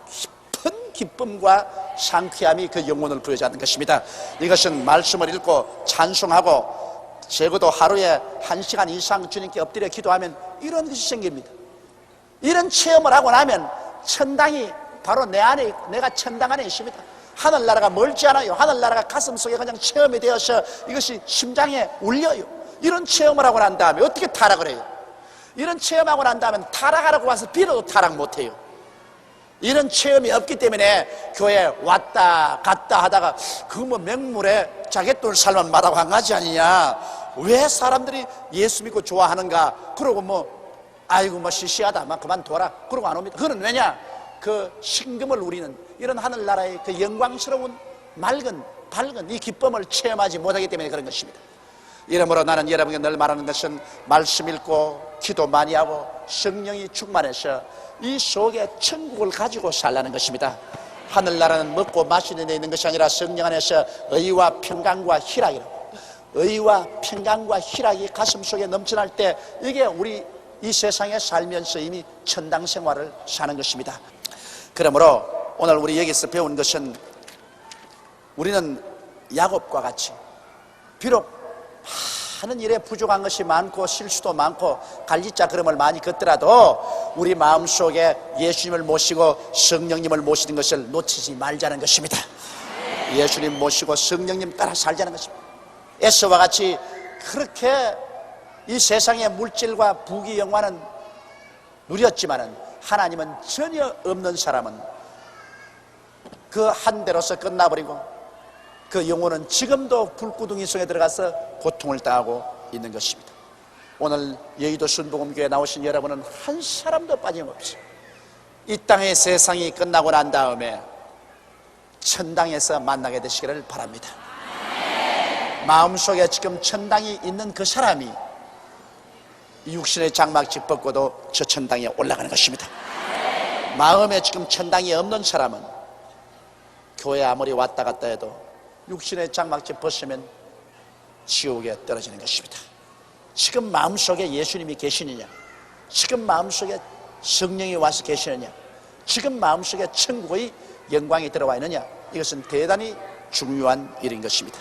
S1: 깊은 기쁨과 상쾌함이 그 영혼을 부여잡는 것입니다. 이것은 말씀을 읽고 찬송하고 적어도 하루에 1시간 이상 주님께 엎드려 기도하면 이런 것이 생깁니다. 이런 체험을 하고 나면 천당이 바로 내 안에, 내가 천당 안에 있습니다. 하늘나라가 멀지 않아요. 하늘나라가 가슴속에 그냥 체험이 되어서 이것이 심장에 울려요. 이런 체험을 하고 난 다음에 어떻게 타락을 해요? 이런 체험하고 난 다음에 타락하라고 와서 빌어도 타락 못해요. 이런 체험이 없기 때문에 교회 왔다 갔다 하다가 그 뭐 맹물에 자갯돈 살만 마다고 한 가지 아니냐. 왜 사람들이 예수 믿고 좋아하는가. 그러고 뭐 아이고 뭐 시시하다 막 그만둬라 그러고 안 옵니다. 그건 왜냐? 그 신금을 우리는 이런 하늘나라의 그 영광스러운 맑은 밝은 이 기쁨을 체험하지 못하기 때문에 그런 것입니다. 이러므로 나는 여러분에게 늘 말하는 것은 말씀 읽고 기도 많이 하고 성령이 충만해서 이 속에 천국을 가지고 살라는 것입니다. 하늘나라는 먹고 마시는 데 있는 것이 아니라 성령 안에서 의와 평강과 희락이라고. 의와 평강과 희락이 가슴속에 넘쳐날 때 이게 우리 이 세상에 살면서 이미 천당 생활을 사는 것입니다. 그러므로 오늘 우리 여기서 배운 것은, 우리는 야곱과 같이 비록 많은 일에 부족한 것이 많고 실수도 많고 갈짓자 걸음을 많이 걷더라도 우리 마음속에 예수님을 모시고 성령님을 모시는 것을 놓치지 말자는 것입니다. 예수님 모시고 성령님 따라 살자는 것입니다. 에서와 같이 그렇게 이 세상의 물질과 부귀 영화는 누렸지만은 하나님은 전혀 없는 사람은 그 한 대로서 끝나버리고 그 영혼은 지금도 불구덩이 속에 들어가서 고통을 당하고 있는 것입니다. 오늘 여의도 순복음교회에 나오신 여러분은 한 사람도 빠짐없이 이 땅의 세상이 끝나고 난 다음에 천당에서 만나게 되시기를 바랍니다. 마음속에 지금 천당이 있는 그 사람이 육신의 장막집 벗고도 저 천당에 올라가는 것입니다. 마음에 지금 천당이 없는 사람은 교회 아무리 왔다 갔다 해도 육신의 장막집 벗으면 지옥에 떨어지는 것입니다. 지금 마음속에 예수님이 계시느냐, 지금 마음속에 성령이 와서 계시느냐, 지금 마음속에 천국의 영광이 들어와 있느냐, 이것은 대단히 중요한 일인 것입니다.